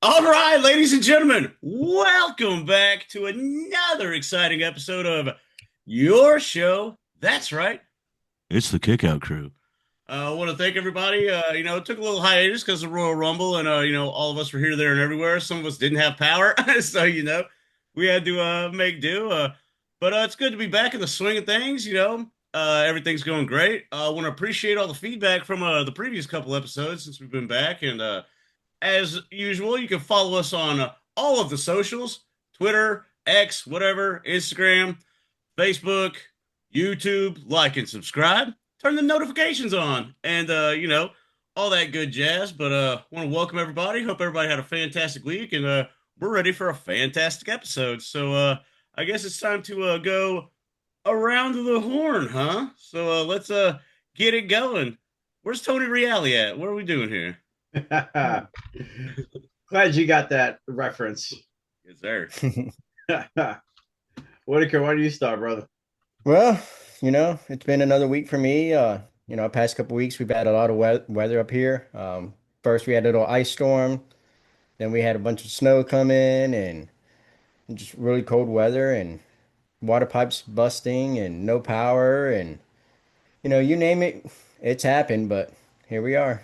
All right, ladies and gentlemen, welcome back to another exciting episode of your show. That's right, it's the Kickout Crew. I want to thank everybody. It took a little hiatus because of Royal Rumble, and all of us were here, there, and everywhere. Some of us didn't have power, so we had to make do. But it's good to be back in the swing of things. Everything's going great. I want to appreciate all the feedback from the previous couple episodes since we've been back, and as usual, you can follow us on all of the socials: Twitter, X, whatever, Instagram, Facebook, YouTube. Like and subscribe. Turn the notifications on, and all that good jazz. But want to welcome everybody. Hope everybody had a fantastic week, and we're ready for a fantastic episode. So I guess it's time to go around the horn, huh? So let's get it going. Where's Tony Reale at? What are we doing here? Glad you got that reference. Yes, sir. Whitaker, why do you start, brother? Well, it's been another week for me. Past couple weeks we've had a lot of weather up here. First we had a little ice storm, then we had a bunch of snow come in and just really cold weather and water pipes busting and no power and you name it, it's happened, but here we are,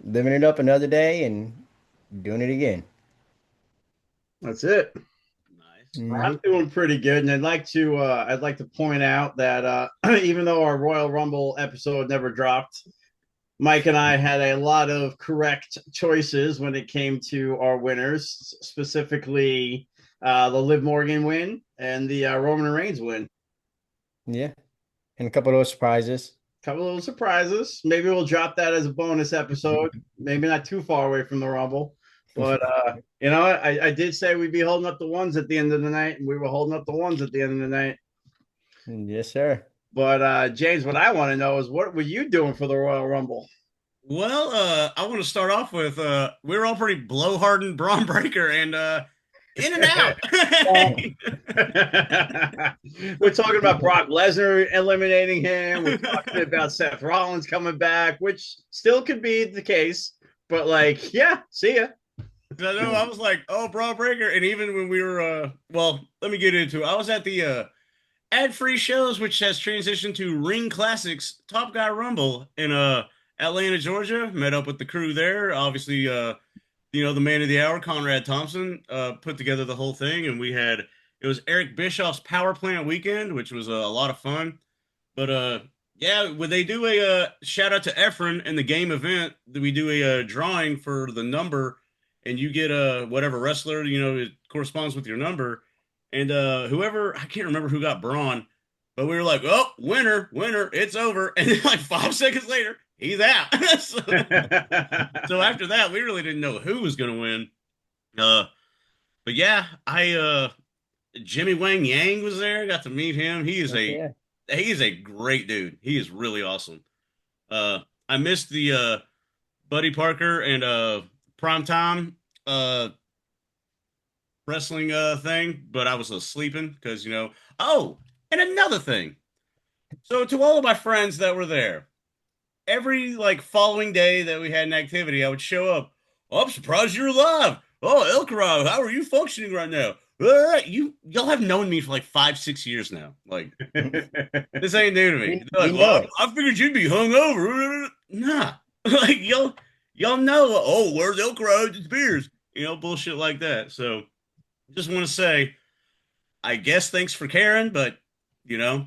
living it up another day and doing it again. That's it. Nice. Hmm. I'm doing pretty good, and I'd like to point out that even though our Royal Rumble episode never dropped, Mike and I had a lot of correct choices when it came to our winners, specifically the Liv Morgan win and the Roman Reigns win. Yeah, and a couple of those surprises. Couple of little surprises. Maybe we'll drop that as a bonus episode. Maybe not too far away from the Rumble. But I did say we'd be holding up the ones at the end of the night, and we were holding up the ones at the end of the night. Yes, sir. But James, what I want to know is what were you doing for the Royal Rumble? Well, I want to start off with we were all pretty blowhard Braun Breaker and in and out. We're talking about Brock Lesnar eliminating him. We're talking about Seth Rollins coming back, which still could be the case. But yeah, see ya. I know I was like, oh, Braun Breaker, and even when we were well, let me get into it. I was at the ad-free shows, which has transitioned to Ring Classics Top Guy Rumble in Atlanta, Georgia. Met up with the crew there. Obviously, the man of the hour, Conrad Thompson, put together the whole thing, and it was Eric Bischoff's Power Plant weekend, which was a lot of fun. But yeah, when they do a shout out to Efren in the game event, we do a drawing for the number, and you get whatever wrestler it corresponds with your number, and whoever, I can't remember who got Braun, but we were like, oh, winner, winner, it's over, and then like 5 seconds later, he's out. So after that, we really didn't know who was going to win. Uh, but yeah, I Jimmy Wang Yang was there. Got to meet him. Okay. He is a great dude. He is really awesome. I missed the Buddy Parker and Primetime wrestling thing, but I was sleeping because Oh, and another thing. So to all of my friends that were there, every like following day that we had an activity, I would show up. Oh, I'm surprised you're alive. Oh, Elkarov, how are you functioning right now? Y'all have known me for like 5, 6 years now. Like this ain't new to me. They're We like, know well, it. I figured you'd be hungover. Nah, like y'all know. Oh, where's Elkarov's beers? Bullshit like that. So just want to say, I guess thanks for caring, but you know,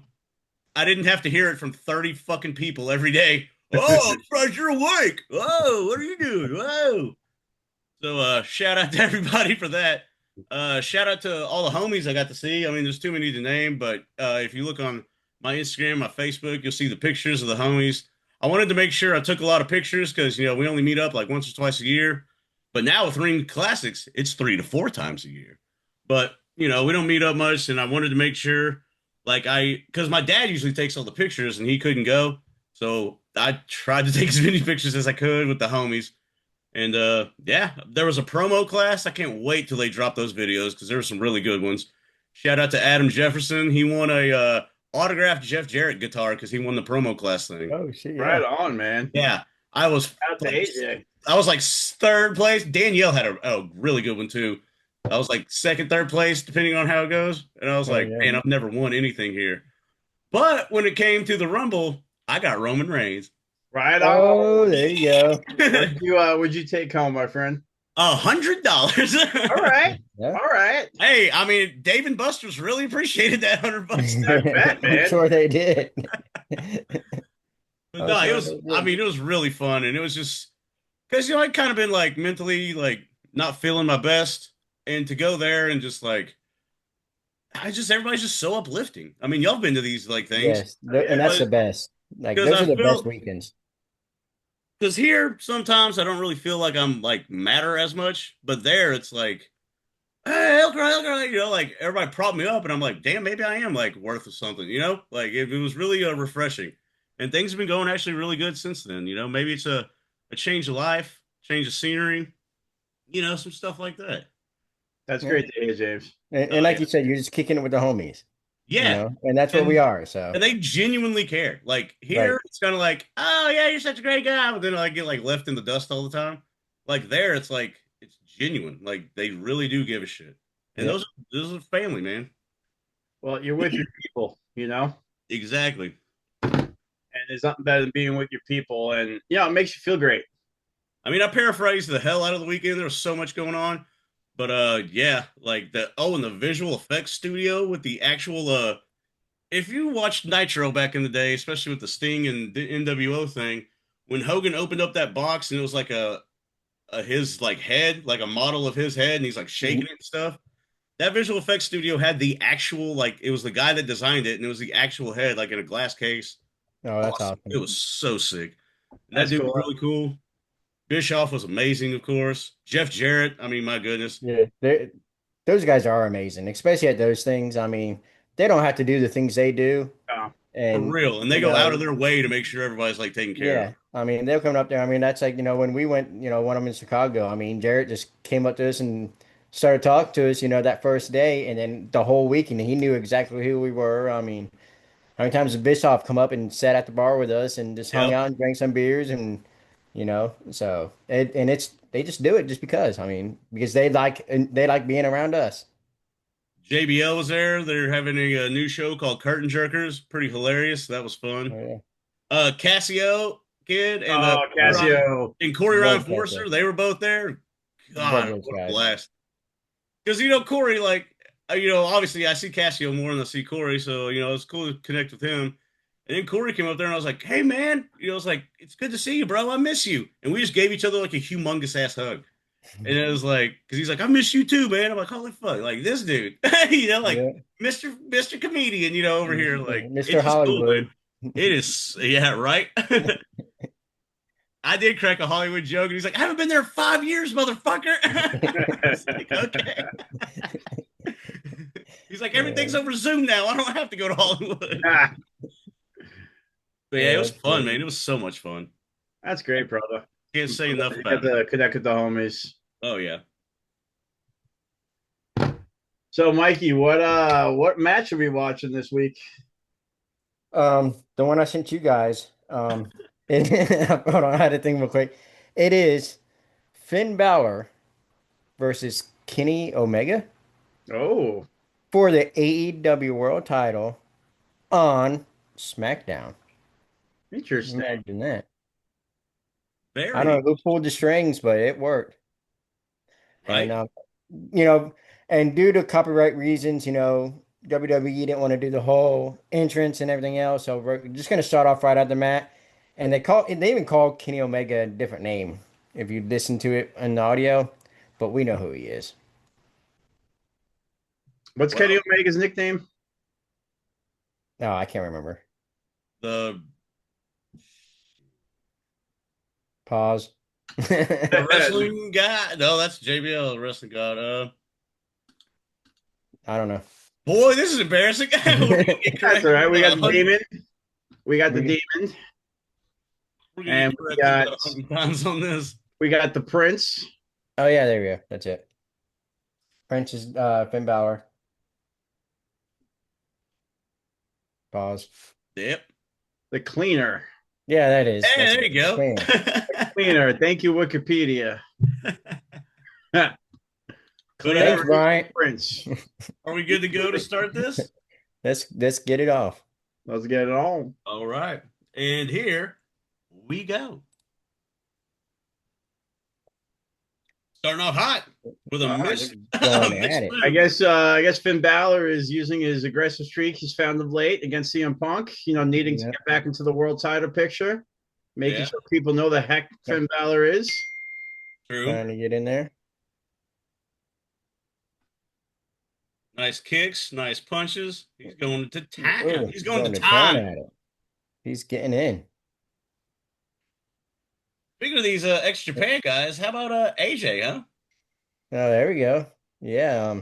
I didn't have to hear it from 30 fucking people every day. Oh, I'm surprised you're awake. Whoa, what are you doing? Whoa. So shout out to everybody for that. Shout out to all the homies I got to see. I mean, there's too many to name, but if you look on my Instagram, my Facebook, you'll see the pictures of the homies. I wanted to make sure I took a lot of pictures because we only meet up like once or twice a year. But now with Ring Classics, it's 3 to 4 times a year. But we don't meet up much, and I wanted to make sure, because my dad usually takes all the pictures and he couldn't go, so I tried to take as many pictures as I could with the homies. And yeah, there was a promo class. I can't wait till they drop those videos because there were some really good ones. Shout out to Adam Jefferson. He won a autographed Jeff Jarrett guitar because he won the promo class thing. Oh shit, Right yeah. on, man. Yeah, I was Out to like AJ. I was like third place. Danielle had a really good one too. I was like second, third place, depending on how it goes. And I was Oh like, yeah. man, I've never won anything here. But when it came to the Rumble, I got Roman Reigns. Right Oh, on. there you go. Would you take home, my friend? $100. All right. Yeah. All right. Hey, I mean, Dave and Buster's really appreciated that $100 I too. bet, I'm man. sure they did. But I'm no, it sure was. they I did. mean, it was really fun, and it was just because I'd kind of been like mentally like not feeling my best, and to go there and just like I just everybody's just so uplifting. I mean, y'all been to these like things, Yes, Oh, and yeah. that's the best. Like because those I are the best feel weekends. because here sometimes I don't really feel like I'm like matter as much, but there it's like, hey, I'll cry, like everybody prop me up, and I'm like, damn, maybe I am like worth of something, like it was really refreshing, and things have been going actually really good since then. Maybe it's a change of life, change of scenery, some stuff like that. That's Yeah. great to hear, James. And Oh like yeah, you said, you're just kicking it with the homies, yeah, and that's what we and are. So, and they genuinely care. Like right. here, it's kind of like, oh yeah, you're such a great guy, but then I get like left in the dust all the time. Like there, it's like it's genuine. Like they really do give a shit, and Yeah. those are family, man. Well, you're with your people, Exactly. and there's nothing better than being with your people, and it makes you feel great. I mean, I paraphrased the hell out of the weekend. There was so much going on, but yeah, like and the visual effects studio with the actual if you watched Nitro back in the day, especially with the Sting and the NWO thing, when Hogan opened up that box and it was like his like head, like a model of his head, and he's like shaking Mhm. it and stuff. That visual effects studio had the actual like it was the guy that designed it, and it was the actual head, like in a glass case. Oh, that's Awesome. It awesome. was so sick. And that That's dude was cool. really cool. Bischoff was amazing, of course. Jeff Jarrett, I mean, my goodness. Yeah, those guys are amazing, especially at those things. I mean, they don't have to do the things they do, For and real. And they you go out know, of their way to make sure everybody's like taken care of. yeah. I mean, they'll come up there. I mean, that's like when we went, when I'm in Chicago. I mean, Jarrett just came up to us and started talking to us, that first day, and then the whole weekend, he knew exactly who we were. I mean, how many times did Bischoff come up and sat at the bar with us and just hung Yep. out and drank some beers so they just do it just because. I mean, because they like being around us. JBL was there. They're having a new show called Curtain Jerkers. Pretty hilarious. That was Oh fun. yeah, Cassio kid and Oh, Casio. Corey Ryan love Kessler. Forster, they were both there. Love God, those what a guys. blast. Because Corey, like, obviously I see Cassio more than I see Corey, so it's cool to connect with him. And then Corey came up there and I was like, "Hey man," it's like, "It's good to see you, bro. I miss you." And we just gave each other like a humongous ass hug. And it was like, because he's like, "I miss you too, man." I'm like, "Holy fuck!" Like this dude, like Yeah, Mister Comedian, over here. Like Mr. it's just cool, man. Hollywood. It is, yeah, right. I did crack a Hollywood joke, and he's like, "I haven't been there 5 years, motherfucker." I was like, "Okay." He's like, "Everything's Yeah, over Zoom now. I don't have to go to Hollywood." Ah, But yeah, it yeah, was that's fun, great. man. It was so much fun. that's great, brother. Can't say enough You got about it. to connect with the homies. Oh yeah. So, Mikey, what match are we watching this week? The one I sent you guys. Hold on, I had to think real quick. It is Finn Balor versus Kenny Omega Oh, for the AEW World Title on SmackDown. interesting. Imagine that. I don't Very know who pulled the strings, but it worked. And right. you know, and due to copyright reasons, WWE didn't want to do the whole entrance and everything else, so we're just gonna start off right at the mat. And they even called Kenny Omega a different name if you listen to it in the audio, but we know who he is. What's Kenny Well, Omega's nickname? No, I can't remember. the Pause. the wrestling guy. No, that's JBL, wrestling god. I don't know. Boy, this is embarrassing. We're gonna get That's all corrected right. We about got a the hundred. demon. We got the We, demon, We're gonna and get corrected about 100 times on this. we got the prince, oh yeah, there we go. That's it. French is Finn Balor. Pause. Yep. the cleaner. Yeah, that is. Hey, That's there you go. clean. Cleaner. Thank you, Wikipedia. But Cleaner Thanks, are we, Brian. prints. are we good to go to start this? Let's get it off. Let's get it on. All right. And here we go. Starting off hot with a All right. mixed, a Going mixed at it. I move. guess I guess Finn Balor is using his aggressive streak he's found of late against CM Punk, needing to Yep. get back into the world title picture, making Yeah, sure people know the heck Finn Balor is. true. Trying to get in there. Nice kicks, nice punches. He's going to town. Ooh, He's he's going to going to town town. at it. He's getting in. Speaking of these ex Japan guys, how about AJ, huh? Oh, there we go. Yeah.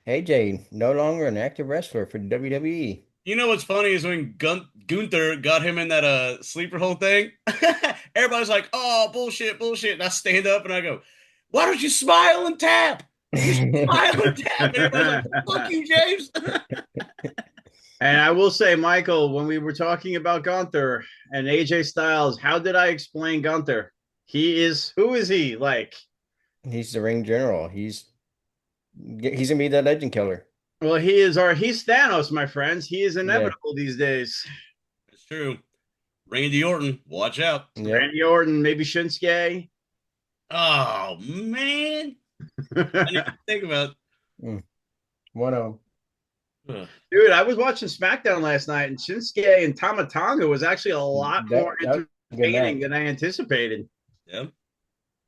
AJ, no longer an active wrestler for WWE. You know what's funny is when Gunther got him in that sleeper hole thing, everybody's like, "Oh, bullshit, bullshit." And I stand up and I go, "Why don't you smile and tap? You should smile and tap." And everybody's like, "Fuck you, James." And I will say, Michael, when we were talking about Gunther and AJ Styles, how did I explain Gunther? Who is he like? He's the ring general. He's gonna be the legend killer. Well, he's Thanos, my friends. He is Yeah. inevitable these days. It's true. Randy Orton, watch out. Yep. Randy Orton, maybe Shinsuke. Oh man, I didn't even think about. Mm. One of them. Ugh. Dude, I was watching SmackDown last night, and Shinsuke and Tama Tonga was actually a lot more That was a good entertaining match. than I anticipated. Yeah,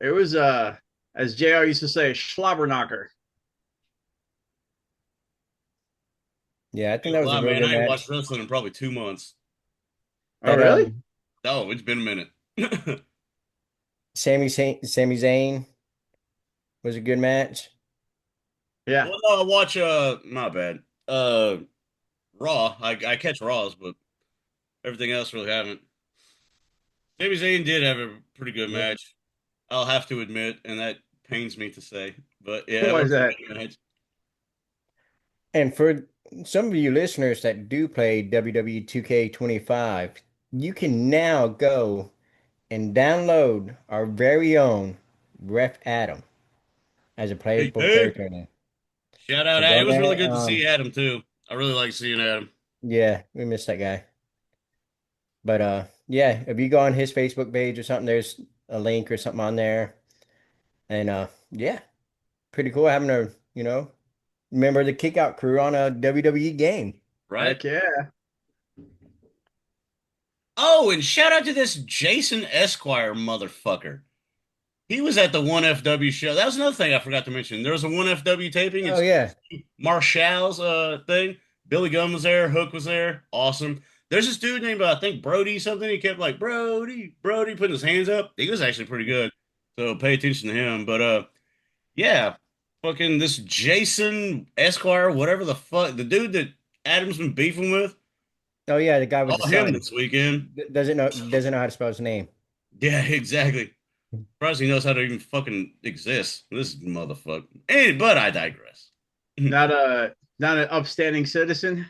It was, as JR used to say, slobber knocker. Yeah, I think a that was a lot, real man. good I ain't watched match. wrestling in probably 2 months. Oh, That really? Oh, it's been a minute. Sami Zayn was a good match. Yeah. Well, no, I watch my bad. Raw. I catch Raws, but everything else really haven't. Sami Zayn did have a pretty good Yep. match. I'll have to admit, and that pains me to say. But yeah, it What is was a that? good match. And for some of you listeners that do play WWE 2K25, you can now go and download our very own Ref Adam as a Hey, playable hey. character now. Shout out So Adam. go It was really ahead. good to see Adam too. I really like seeing Adam. Yeah, we missed that guy. But yeah, if you go on his Facebook page or something, there's a link or something on there. And yeah, pretty cool having a, member of the kickout crew on a WWE game. Right? Heck yeah. Oh, and shout out to this Jason Esquire motherfucker. He was at the 1FW show. That was another thing I forgot to mention. There was a 1FW taping. Oh It's yeah. Marshall's thing. Billy Gunn was there. Hook was there. Awesome. There's this dude named I think Brody something. He kept like Brody, Brody putting his hands up. He was actually pretty good. So pay attention to him. But yeah, fucking this Jason Esquire, whatever the fuck, the dude that Adam's been beefing with. Oh yeah, the guy with the Saw him sun this weekend. doesn't know how to spell his name. Yeah, exactly. Surprised he knows how to even fucking exist. This motherfucker. But I digress. Not an upstanding citizen.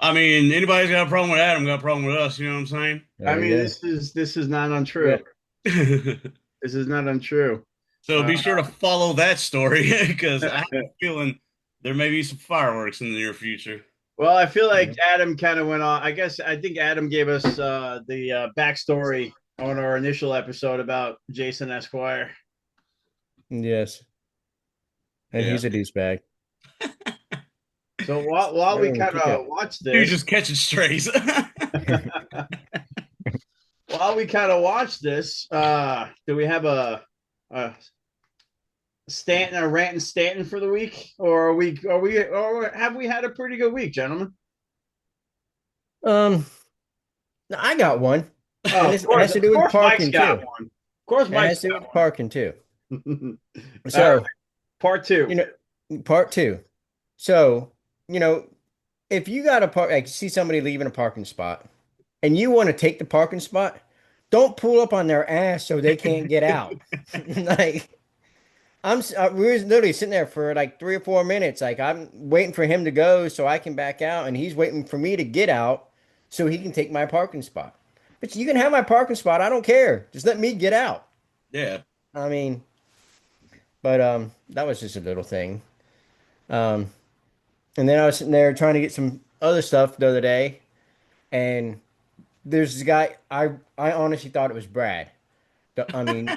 I mean, anybody's got a problem with Adam, got a problem with us. You know what I'm saying? I There he mean, is. this is not untrue. Yeah. This is not untrue. So be Uh, sure to follow that story because I have a feeling there may be some fireworks in the near future. Well, I feel like Yeah. Adam kind of went on. I think Adam gave us the backstory on our initial episode about Jason Esquire. Yes. And Yeah. he's a douchebag. So while we Oh, kind kick of out. watch Dude this, just catching strays. while we kind of watch this, do we have a Stanton, a rant and Stanton for the week, or or have we had a pretty good week, gentlemen? Um, I got one. Oh, And of it course, has to do with Mike's parking got too. one. Of course, It Mike's has to do got with parking too. one. So, Part two. you know, part two. So, you know, if you got a park, like see somebody leaving a parking spot and you want to take the parking spot, don't pull up on their ass so they can't get out. Like, we were literally sitting there for like 3 or 4 minutes. Like, I'm waiting for him to go so I can back out, and he's waiting for me to get out so he can take my parking spot. But you can have my parking spot. I don't care. Just let me get out. Yeah. I mean, but that was just a little thing. Um, and then I was sitting there trying to get some other stuff the other day, and there's this guy. I honestly thought it was Brad. I mean,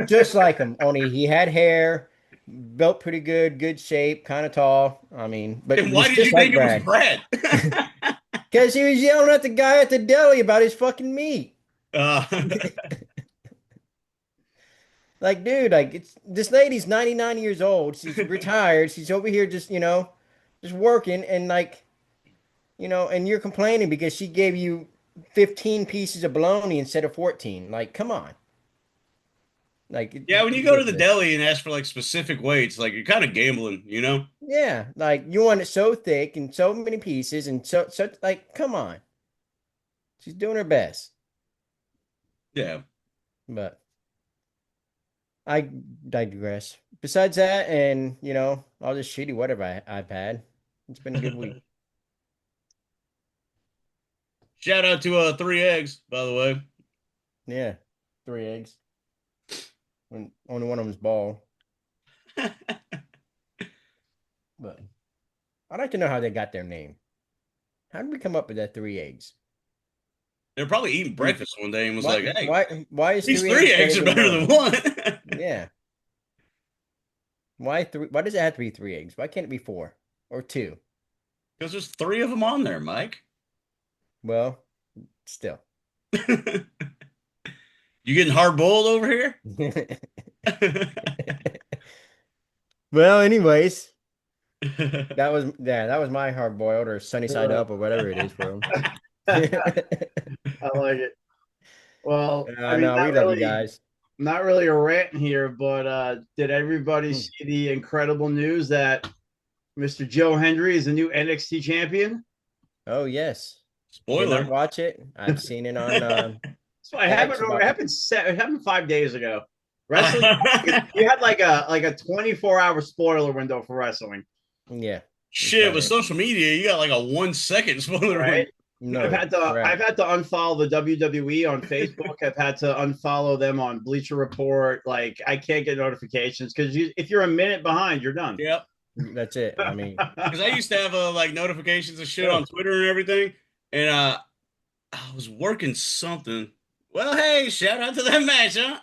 just like him. Only he had hair, built pretty good, good shape, kind of tall. I mean, but And why it's did just you like think it was Brad. Brad? Because he was yelling at the guy at the deli about his fucking meat. uh, Like, dude, like it's this lady's 99 years old. She's retired. She's over here just, just working and like, and you're complaining because she gave you 15 pieces of bologna instead of 14. Like, come on. Like yeah, it's when you go to the ridiculous. deli and ask for like specific weights, like you're kind of gambling, you know? Yeah, like you want it so thick and so many pieces and so like come on. She's doing her best. Yeah. But I digress. Besides that and, all this shitty whatever I've had, it's been a good week. Shout out to Three Eggs, by the way. Yeah. 3 eggs. When only one of them's ball. But I'd like to know how they got their name. How did we come up with that 3 eggs? They're probably eating Three. breakfast one day and was Why like, "Hey, why is these three three eggs better eggs are than better than one? one." Yeah. Why does it have to be 3 eggs? Why can't it be four or two? Because there's three of them on there, Mike. Well, still. You getting hard boiled over here? Well, anyways, that was my hard boiled or sunny side Uh, up or whatever it is for them. I like it. Well, I mean, No, we love you guys. not really a rant here, but did everybody Hmm. see the incredible news that Mr. Joe Hendry is the new NXT champion? Oh yes. Did not Spoiler. watch it. I've seen it on So it happened. X It about happened. It happened 5 days ago. Wrestling. You had like a 24-hour spoiler window for wrestling, yeah. It's Shit, about with it. social media, you got like a 1 second spoiler right? window. No, I've crap. had to unfollow the WWE on Facebook. I've had to unfollow them on Bleacher Report. Like I can't get notifications because if you're a minute behind, you're done. Yep. That's it. I mean, Because I used to have like notifications and shit on Twitter and everything, and I was working something. Well, hey, shout out to that match, huh?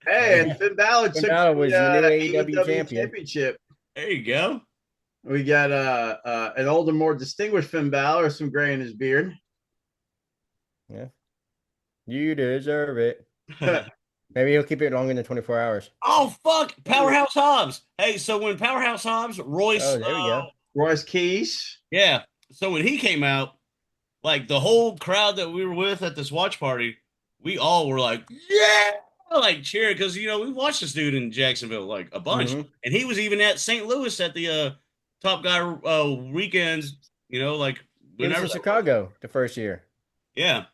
Hey, and Finn Balor Finn took Balor the was your new AEW AEW champion. championship. There you go. We got an older, more distinguished Finn Balor, some gray in his beard. Yeah. You deserve it. Maybe he'll keep it longer than 24 hours. Oh fuck, Powerhouse Hobbs. Hey, so when Powerhouse Hobbs, Royce, Oh, there we go. Royce Keys. yeah. So when he came out, like the whole crowd that we were with at this watch party, we all were like, yeah, like cheering because we watched this dude in Jacksonville like a bunch, Hmm. and he was even at St. Louis at the Top Guy weekends. Like He was whenever in that was. Chicago the first year Yeah,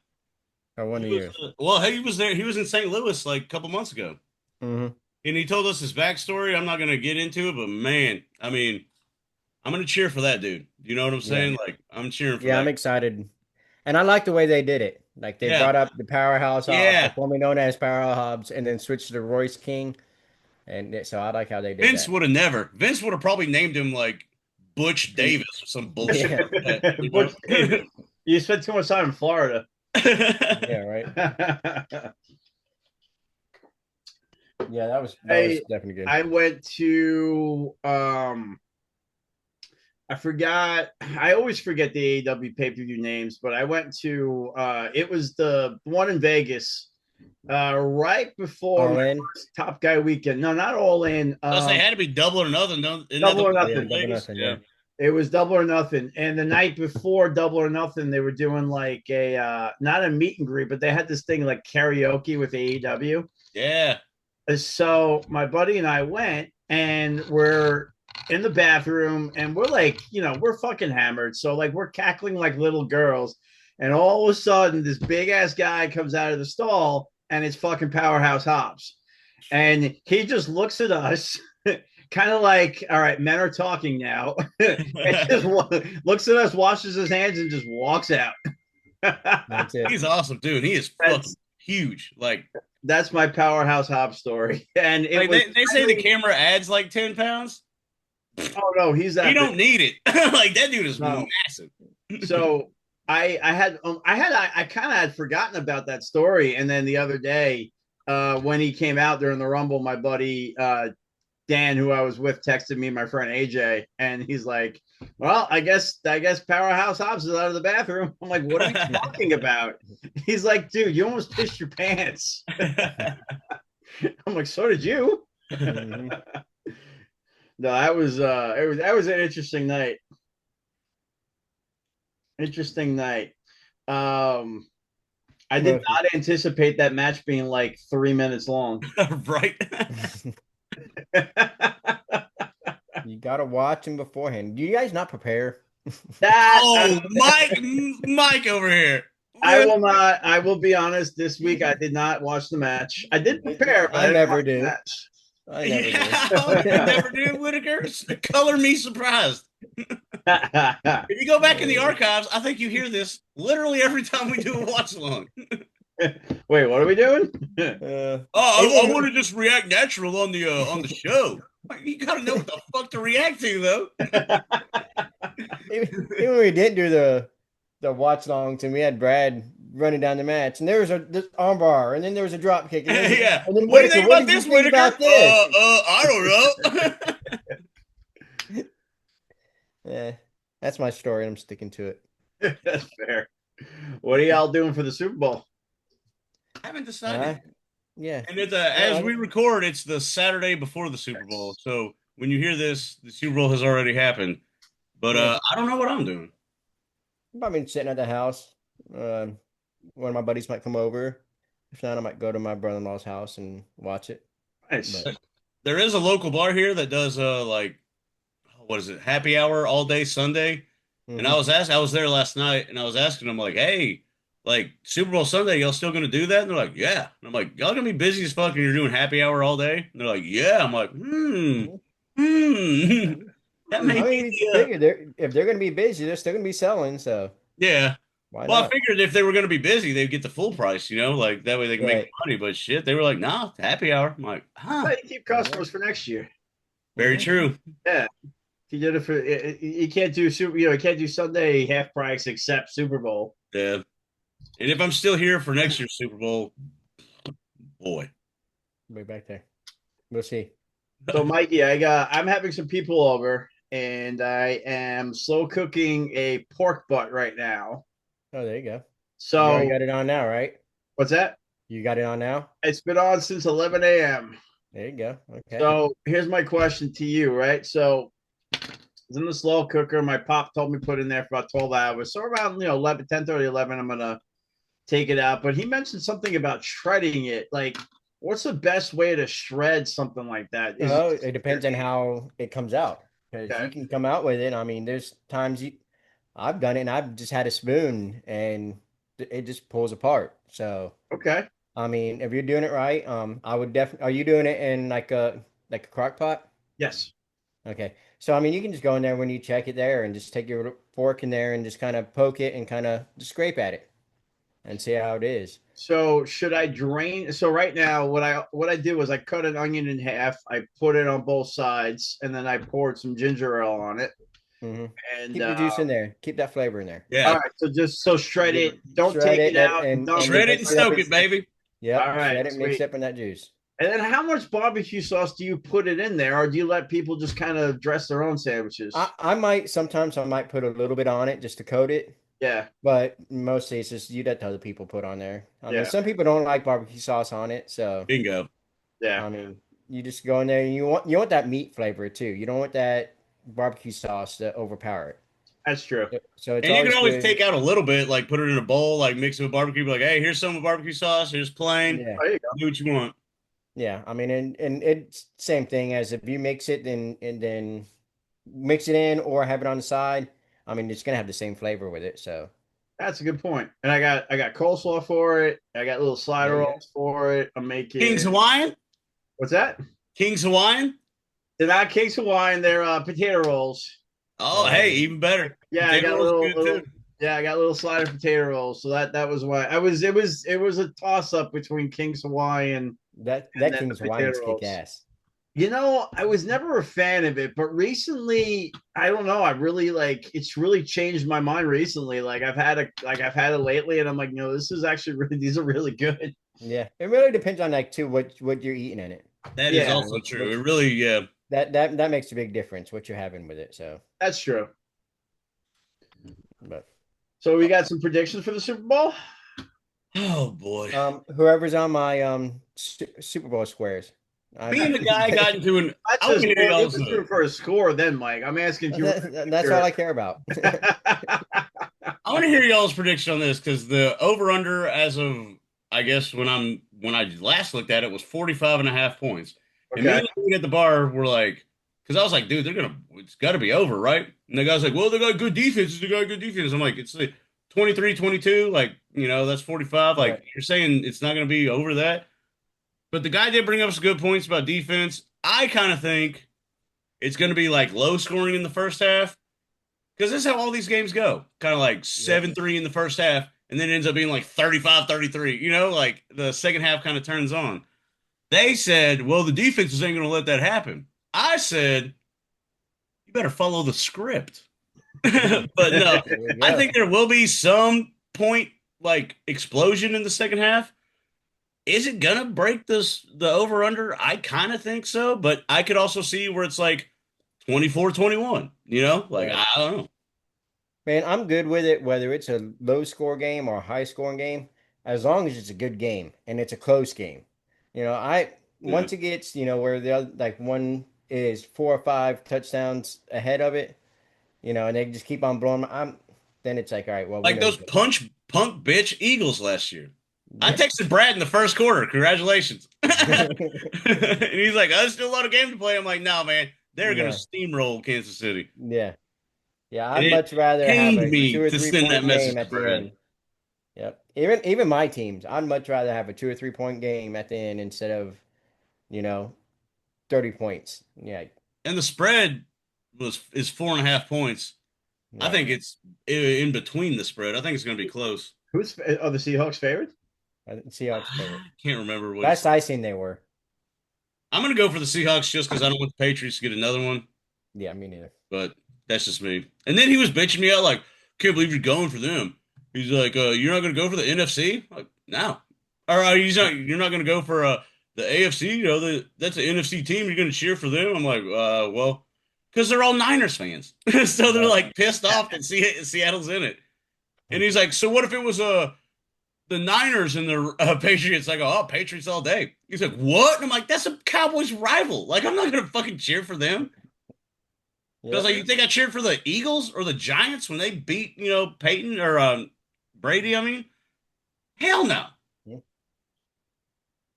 or one of he the was. years. Well, he was there. He was in St. Louis like a couple months ago, Hmm. and he told us his backstory. I'm not gonna get into it, but man, I mean, I'm gonna cheer for that dude. You know what I'm Yeah. saying? Like I'm cheering for Yeah, I'm that. excited. And I like the way they did it. Like they Yeah, brought up the Powerhouse Hobbs, or yeah. formerly known as Powerhouse Hobbs, and then switched to Royce King. And so I like how they did Vince that. would have never. Vince would have probably named him like Butch Mm. Davis or some bullshit Yeah. like that. Butch Davis. You spent too much time in Florida. Yeah, right. Yeah, that was I definitely good. I went to I forgot. I always forget the AEW pay-per-view names, but I went to it was the one in Vegas right before All my in. first Top Guy weekend. No, not all in. Plus, they had to be double or nothing. No, isn't that the Double or one Yeah, in nothing. double Vegas? nothing. Yeah. Yeah. It was Double or Nothing. And the night before Double or Nothing, they were doing like a not a meet and greet, but they had this thing like karaoke with AEW. Yeah. So my buddy and I went and we're in the bathroom and we're like, we're fucking hammered. So like we're cackling like little girls. And all of a sudden, this big ass guy comes out of the stall and it's fucking Powerhouse Hobbs. And he just looks at us, kind of like, all right, men are talking now. And just looks at us, washes his hands, and just walks out. That's it. He's awesome, dude. He is fucking That's huge. that's my powerhouse hop story, and it Like was. they say the camera adds like 10 pounds. Oh no, he's You that big. don't need it. Like that dude is No. massive. So I kind of had forgotten about that story, and then the other day, when he came out during the Rumble, my buddy Dan, who I was with, texted me my friend AJ, and he's like, "Well, I guess Powerhouse Hobbs is out of the bathroom." I'm like, "What are you talking about?" He's like, "Dude, you almost pissed your pants." I'm like, "So did you?" Mhm. No, that was an interesting night. Interesting night. Um, I did Mostly. not anticipate that match being like 3 minutes long. Right. You gotta watch him beforehand. Do you guys not prepare? That Oh, Mike over here. I will not. I will be honest. This week I did not watch the match. I did prepare, but I I didn't never watch the do. match. I never Yeah, you do. never did, Whitaker. Color me surprised. Wait, If you go back in the archives, I think you hear this literally every time we do a watch along. what are we doing? Oh, I Even want to just react natural on the show. Like, you gotta know what the fuck to react to, though. even when we didn't do the watch longs and we had Brad running down the match and there was this armbar and then there was a drop kick and Yeah. and then What do you Whitaker, think what about did you this, think Whitaker? about this? I don't know. Yeah, that's my story and I'm sticking to it. That's fair. What are y'all doing for the Super Bowl? I haven't Uh, decided. yeah. And Well, as we record, it's the Saturday before the Super Bowl. So when you hear this, the Super Bowl has already happened. But yeah. I don't know what I'm doing. I've been sitting at the house. One of my buddies might come over. If not, I might go to my brother-in-law's house and watch it. Nice. But There is a local bar here that does like what is it, happy hour all day Sunday. And mhm. I was there last night and I was asking them like, hey, like Super Bowl Sunday, y'all still gonna do that? And they're like, yeah. And I'm like, y'all gonna be busy as fuck and you're doing happy hour all day? And they're like, yeah. I'm like, Mhm. That Hmm. may I be mean, the figure if they're going to be busy, they're still going to be selling. So yeah. why Well, I not? figured if they were gonna be busy, they'd get the full price, like that way they can make Right. money. But shit, they were like, nah, happy hour. I'm like, How huh, you keep customers for next year? very Mhm. true. Yeah, you did it for. You can't do super. You can't do Sunday half price except Super Bowl. Yeah. And if I'm still here for next year's Super Bowl, boy. Way back there. We'll see. So, Mikey, I'm having some people over, and I am slow cooking a pork butt right now. Oh, there you go. You already So, got it on now, right? what's that? You got it on now? It's been on since 11 a.m. There you go. Okay. So, here's my question to you, right? So, it's in the slow cooker. My pop told me put in there for about 12 hours. So, around 11, 10:30, 11, I'm gonna take it out. But he mentioned something about shredding it. Like, what's the best way to shred something like that? Is Oh, it depends on how it comes out. Because you okay. can come out with it. I mean, there's times I've done it and I've just had a spoon and it just pulls apart. So, Okay. I mean, if you're doing it right, I would definitely. Are you doing it in like a crock pot? Yes. Okay. So I mean, you can just go in there when you check it there and just take your fork in there and just kind of poke it and kind of just scrape at it and see how it is. So should I drain? So right now, what I did was I cut an onion in half. I put it on both sides, and then I poured some ginger ale on it. Hmm. And Keep the juice in there. Keep that flavor in there. all Yeah. right, so just so shred it. Don't Shred take it it out and dump and it. Shred it and mix it up. soak it, baby. Yep. All right, Shred it, mix sweet. it up in that juice. And then how much barbecue sauce do you put it in there, or do you let people just kind of dress their own sandwiches? I might sometimes I might put a little bit on it just to coat it, Yeah, but mostly it's just you let other people put on there. I mean, yeah, some people don't like barbecue sauce on it, so Bingo. yeah. I mean, you just go in there and you want that meat flavor too. You don't want that barbecue sauce to overpower it. That's true. So it's And you can always always good. take out a little bit, like put it in a bowl, like mix it with barbecue. Be like, hey, here's some barbecue sauce. Here's plain. Yeah. There you go. Do what you want. Yeah. I mean, and it's same thing as if you mix it and then mix it in or have it on the side. I mean, it's gonna have the same flavor with it. So That's a good point. And I got coleslaw for it. I got little slider there you go. rolls for it. I'm King's making Hawaiian. what's that? King's Hawaiian. They're not cakes of wine. They're potato rolls. Oh, Oh, hey, yeah. even better. Yeah, I Potato got rolls good little. too. Yeah, I got little slider potato rolls, so that was why I was. It was a toss up between King's Hawaiian and That then the King's potato Hawaiians kick rolls. ass. I was never a fan of it, but recently, I don't know. I really like. It's really changed my mind recently. I've had it lately, and I'm like, no, this is actually really. These are really good. Yeah, it really depends on like too what you're eating in it. That is Yeah, also true. It really, yeah. That makes a big difference what you're having with it. So, that's true. but So we got some predictions for the Super Bowl. Oh boy. whoever's on my Super Bowl squares, Me and the guy got into an. That's I want just to hear it y'all's. was for a score, then Mike. I'm asking if you were. that's all I care about. I want to hear y'all's prediction on this because the over under as of I guess when I last looked at it was 45 and a half points. And me Okay. and the dude at the bar were like, because I was like, dude, it's got to be over, right? And the guy's like, well, they got good defense. They got good defense. I'm like, it's like 23-22, like, that's 45. Like, Right. you're saying it's not going to be over that. But the guy did bring up some good points about defense. I kind of think it's going to be like low scoring in the first half because this is how all these games go. Kind of like Yep. 7-3 in the first half, and then it ends up being like 35-33. Like the second half kind of turns on. They said, well, the defenses ain't going to let that happen. I said, you better follow the script. But no, There you I go. think there will be some point like explosion in the second half. Is it gonna break the over under? I kind of think so, but I could also see where it's like 24-21, Like Right. I don't know. Man, I'm good with it, whether it's a low score game or a high scoring game, as long as it's a good game and it's a close game. I Yeah. once it gets, where the other like one is 4 or 5 touchdowns ahead of it, and they just keep on blowing. Then it's like, all right, well, we Like know those who's gonna win. punk bitch Eagles last year. I Yeah. texted Brad in the first quarter. Congratulations. And he's like, there's still a lot of game to play. I'm like, no, man, they're gonna Yeah. steamroll Kansas City. Yeah. Yeah. And I'd it much rather have pained a two me or to three send that point message game to at the Brad. end. Yep. Even my teams, I'd much rather have a 2 or 3 point game at the end instead of, you know, 30 points. Yeah. And the spread is 4.5 points. I Right. think it's in between the spread. I think it's gonna be close. Who's the Seahawks favorite? Seahawks favorite. I can't remember what it's. Last I seen they were. I'm gonna go for the Seahawks just because I don't want the Patriots to get another one. Yeah, me neither. But that's just me. And then he was bitching me out like, "Can't believe you're going for them." He's like, "You're not gonna go for the NFC?" Like, no. Or he's not. You're not gonna go for the AFC. That's an NFC team. You're gonna cheer for them. I'm like, well, because they're all Niners fans, so they're Right. like pissed off that Seattle's in it. And he's like, "So what if it was the Niners and the Patriots?" I go, "Oh, Patriots all day." He's like, "What?" And I'm like, "That's a Cowboys rival. Like, I'm not gonna fucking cheer for them." Because Yep. like, you think I cheered for the Eagles or the Giants when they beat Peyton or Brady? I mean, hell no. Yeah.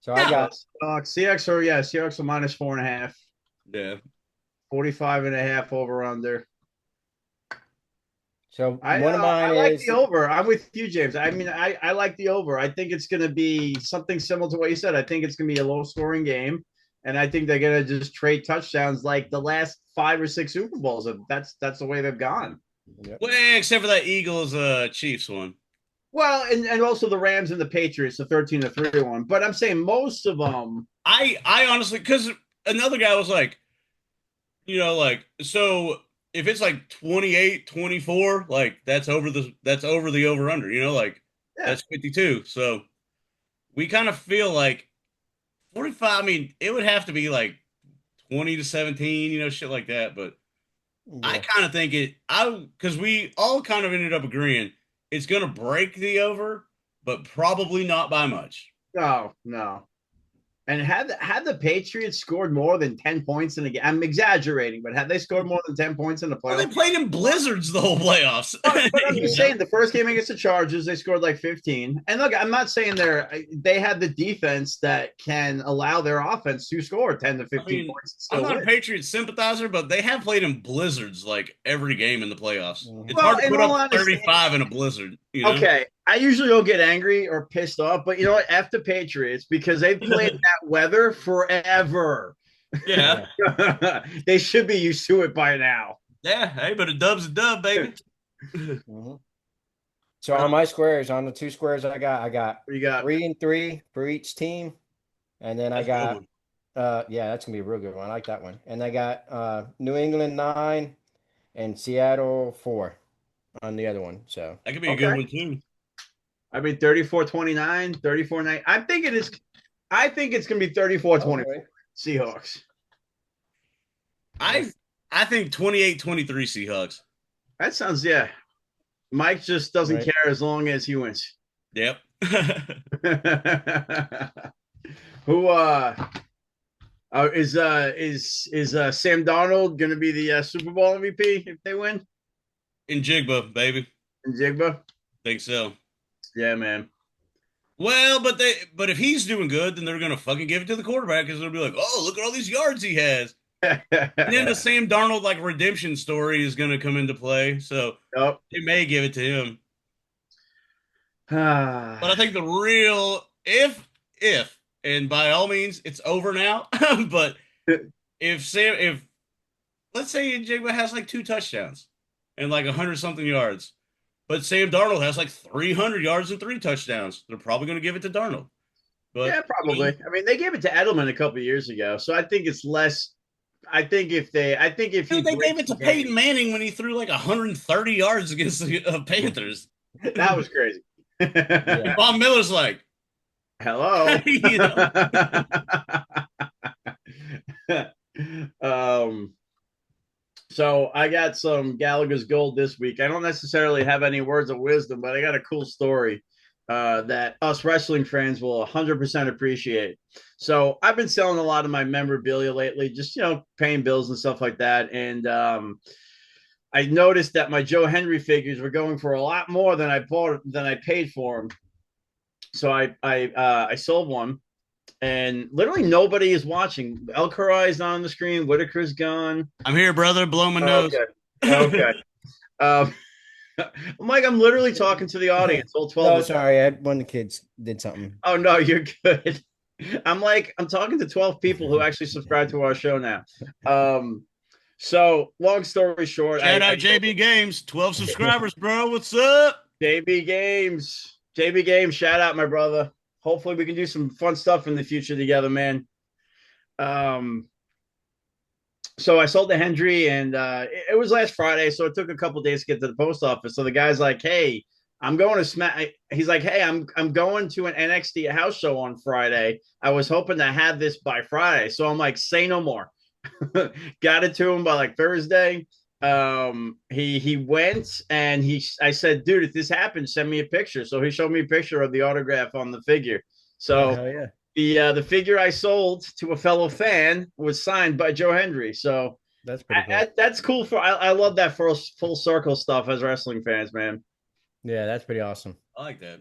So I No. got Seahawks are minus 4.5. Yeah. 45 and a half over under. so I one of mine I like is the over. I'm with you, James. I mean, I like the over. I think it's going to be something similar to what you said. I think it's going to be a low scoring game, and I think they're going to just trade touchdowns like the last 5 or 6 Super Bowls. That's the way they've gone. yep. Well, except for that Eagles Chiefs one. Well, and also the Rams and the Patriots, the 13-3 one. But I'm saying most of them. I honestly, because another guy was like, like, so if it's like 28-24, like that's over the over under, like Yeah. that's 52. So we kind of feel like 45. I mean, it would have to be like 20-17, shit like that. But I Yeah. kind of think because we all kind of ended up agreeing it's going to break the over, but probably not by much. No, no. And had the Patriots scored more than 10 points in a game, I'm exaggerating, but had they scored more than 10 points in the Well, they playoff played in blizzards the whole playoffs. but I'm you just know? saying the first game against the Chargers, they scored like 15. And look, I'm not saying they had the defense that can allow their offense to score 10 to I 15 mean, points and I'm still not a win. Patriots sympathizer, but they have played in blizzards like every game in the playoffs. It's Mhm. hard Well, to in put all up honesty, 35 in a blizzard. okay, I usually don't get angry or pissed off, but you know what? After Patriots, because they've played that weather forever. Yeah. Yeah. They should be used to it by now. Yeah. Hey, but a dub's a dub, baby. Mhm. So on my squares, on the two squares I got What do you got? 3-3 for each team, and then I That's a good got one. yeah, that's gonna be a real good one. I like that one. And I got New England 9 and Seattle 4 on the other one. So That could be a good Okay. one too. I mean 34-29, 34-9. I think it's gonna be 34-24. okay. Seahawks. I I think 28-23 Seahawks. That sounds yeah. Mike just doesn't Right. care as long as he wins. Yep. Who is Sam Darnold going to be the Super Bowl MVP if they win? In Jigba, baby. And Jigba? Think so. Yeah, man. Well, but if he's doing good, then they're gonna fucking give it to the quarterback because they'll be like, oh, look at all these yards he has. And then the Sam Darnold like redemption story is gonna come into play. So Nope. they may give it to him. But I Ah, think the real if and by all means it's over now. But if let's say Jigba has like 2 touchdowns and like 100 something yards, but Sam Darnold has like 300 yards and 3 touchdowns, they're probably going to give it to Darnold. But yeah, probably. I mean, they gave it to Edelman a couple years ago, so I think it's less. I think if he dude, they gave breaks it the to Peyton game, Manning when he threw like 130 yards against the Panthers. that was crazy. Yeah. And Von Miller's like, Hello. you know, um, so I got some Gallagher's Gold this week. I don't necessarily have any words of wisdom, but I got a cool story that us wrestling fans will 100% appreciate. So I've been selling a lot of my memorabilia lately, just paying bills and stuff like that. And I noticed that my Joe Henry figures were going for a lot more than I paid for them. So I sold one, and literally nobody is watching. El Karai is not on the screen. Whitaker's gone. I'm here, brother, blow my nose. Okay. Okay. Um, Mike, I'm literally talking to the audience, all 12 No, of them. sorry, one of the kids did something. Oh, no, you're good. I'm talking to 12 people who actually subscribe to our show now. So long story short, Shout out JB Games, 12 subscribers, bro. What's up? JB Games, shout out, my brother. Hopefully we can do some fun stuff in the future together, man. Um, so I sold to Hendry, and it was last Friday, so it took a couple days to get to the post office. So the guy's like, "Hey, I'm going to Smack." He's like, "Hey, I'm going to an NXT house show on Friday. I was hoping to have this by Friday." So I'm like, "Say no more." Got it to him by like Thursday. He went, and I said, "Dude, if this happens, send me a picture." So he showed me a picture of the autograph on the figure. Oh, So hell yeah. the figure I sold to a fellow fan was signed by Joe Hendry. So That's pretty cool. that's cool. I love that for full circle stuff as wrestling fans, man. Yeah, that's pretty awesome. I like that.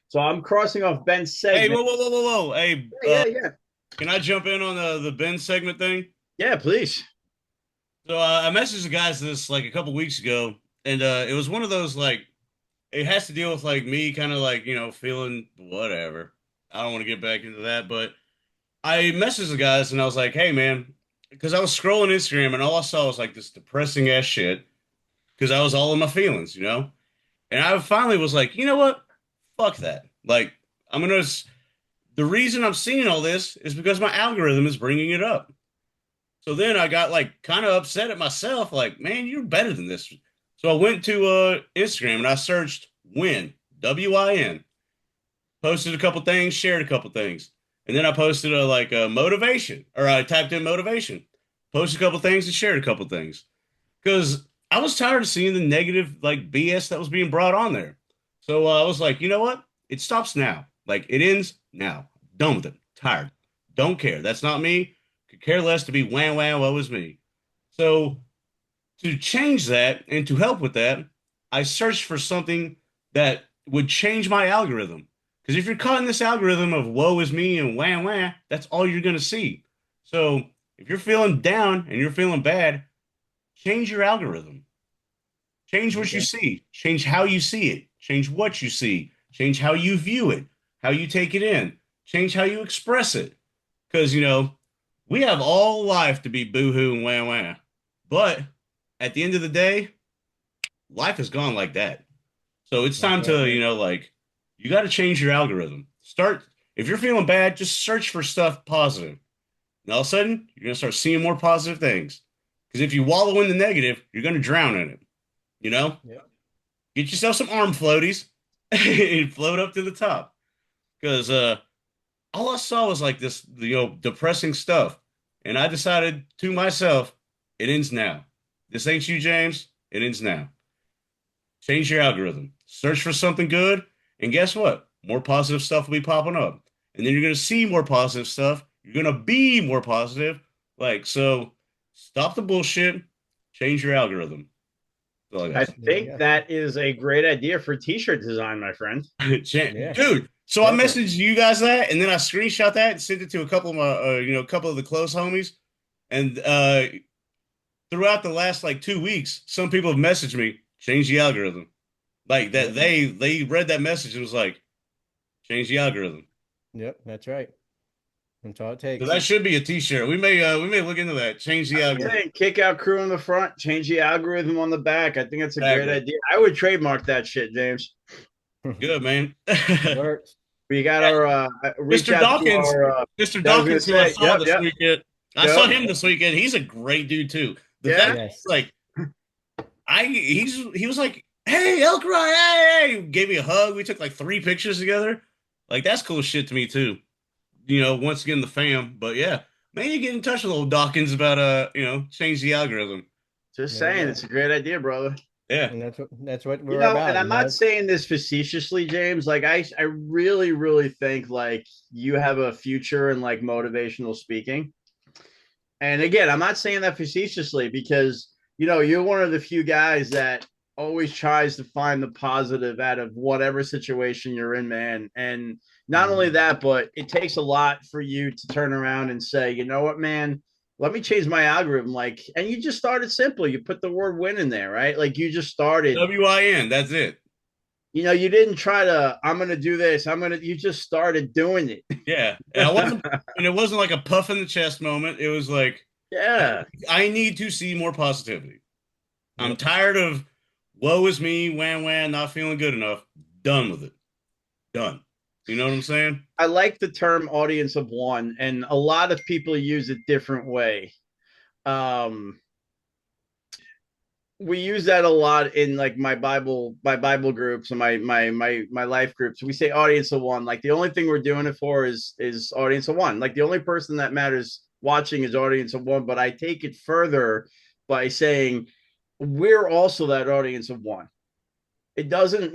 So I'm crossing off Ben's Hey, segment. whoa. Hey, Yeah. can I jump in on the Ben segment thing? Yeah, please. So I messaged the guys this like a couple weeks ago, and it was one of those like it has to deal with like me kind of like feeling whatever. I don't want to get back into that, but I messaged the guys and I was like, hey man, because I was scrolling Instagram and all I saw was like this depressing ass shit because I was all in my feelings. And I finally was like, you know what? Fuck that. Like I'm gonna. The reason I'm seeing all this is because my algorithm is bringing it up. So then I got like kind of upset at myself, like, man, you're better than this. So I went to Instagram and I searched win, WIN, posted a couple things, shared a couple things. And then I posted a motivation, or I typed in motivation, posted a couple things and shared a couple things. Because I was tired of seeing the negative like BS that was being brought on there. So I was like, you know what? It stops now. Like it ends now. Done with it. Tired. Don't care. That's not me. Could care less to be wham wham, woe is me. So to change that and to help with that, I searched for something that would change my algorithm. Because if you're caught in this algorithm of woe is me and wham wham, that's all you're going to see. So if you're feeling down and you're feeling bad, change your algorithm. Change what you Okay. see. Change how you see it. Change what you see. Change how you view it, how you take it in. Change how you express it. Because, we have all life to be boohoo and wah wah. But at the end of the day, life is gone like that. So it's That's time right. to, like, you got to change your algorithm. Start, if you're feeling bad, just search for stuff positive. And all of a sudden, you're going to start seeing more positive things. Because if you wallow in the negative, you're going to drown in it. You know, Yep. get yourself some arm floaties and float up to the top. Because all I saw was like this, depressing stuff. And I decided to myself, it ends now. This ain't you, James. It ends now. Change your algorithm. Search for something good, and guess what? More positive stuff will be popping up. And then you're going to see more positive stuff. You're going to be more positive. Like, so stop the bullshit, change your algorithm. That's all I I got. There you think go. that is a great idea for t-shirt design, my friend. Yeah. Dude, so I Perfect. messaged you guys that, and then I screenshot that and sent it to a couple of my, a couple of the close homies. And throughout the last like 2 weeks, some people have messaged me, change the algorithm. Like that, Yep. they read that message and was like, change the algorithm. Yep. That's right. That's all it So takes. that should be a T-shirt. We may look into that. Change the I'm algorithm. saying kick out crew in the front, change the algorithm on the back. I think that's a great Exactly. idea. I would trademark that shit, James. Good man. Works. We got our reach Mr. out to Dawkins, our. Mr. I was gonna Dawkins, who I say, saw yep, this yep, weekend. I saw yep, him this weekend. He's a great dude too. The fact yeah. Yes. like he was like, "Hey, Elkroy, hey!" Gave me a hug. We took like 3 pictures together. Like that's cool shit to me too. Once again the fam. But yeah, man, you get in touch with old Dawkins about change the algorithm. Just There you saying, go. it's a great idea, brother. Yeah. And that's what You we're know, and about, I'm not saying this facetiously, James. Like I really, really think like you have a future in like motivational speaking. And again, I'm not saying that facetiously because you're one of the few guys that always tries to find the positive out of whatever situation you're in, man. And not only Mhm. that, but it takes a lot for you to turn around and say, you know what, man, let me change my algorithm. Like, and you just started simple. You put the word win in there, right? Like you just started. WIN. That's it. You didn't try to, I'm gonna do this. You just started doing it. Yeah. And it wasn't like a puff in the chest moment. It was like, Yeah. I need to see more positivity. I'm Yep. tired of woe is me, wham wham, not feeling good enough. Done with it. Done. You know what I'm saying? I like the term audience of one, and a lot of people use it different way. Um, we use that a lot in like my Bible groups and my life groups. We say audience of one. Like the only thing we're doing it for is audience of one. Like the only person that matters watching is audience of one. But I take it further by saying we're also that audience of one. It doesn't,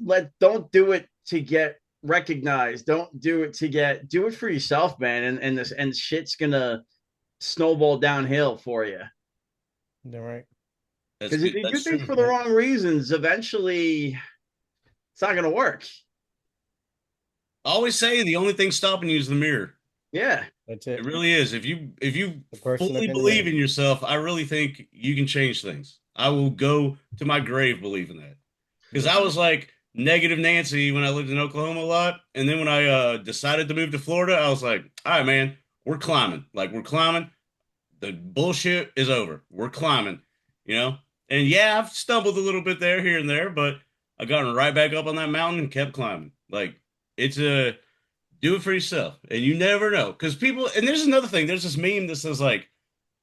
like don't do it to get recognized. Don't do it to do it for yourself, man. And shit's gonna snowball downhill for you. All right. That's Because if good. you do That's things true. for the wrong reasons, eventually it's not gonna work. I always say the only thing stopping you is the mirror. Yeah. That's It it. really is. If you The person fully looking in the believe mirror. in yourself, I really think you can change things. I will go to my grave believing that. Because Yep. I was like negative Nancy when I lived in Oklahoma a lot. And then when I decided to move to Florida, I was like, all right, man, we're climbing. Like, we're climbing. The bullshit is over. We're climbing, you know? And yeah, I've stumbled a little bit there, here and there, but I got right back up on that mountain and kept climbing. Like, it's a do it for yourself. And you never know. Because people, and there's another thing, there's this meme that says, like,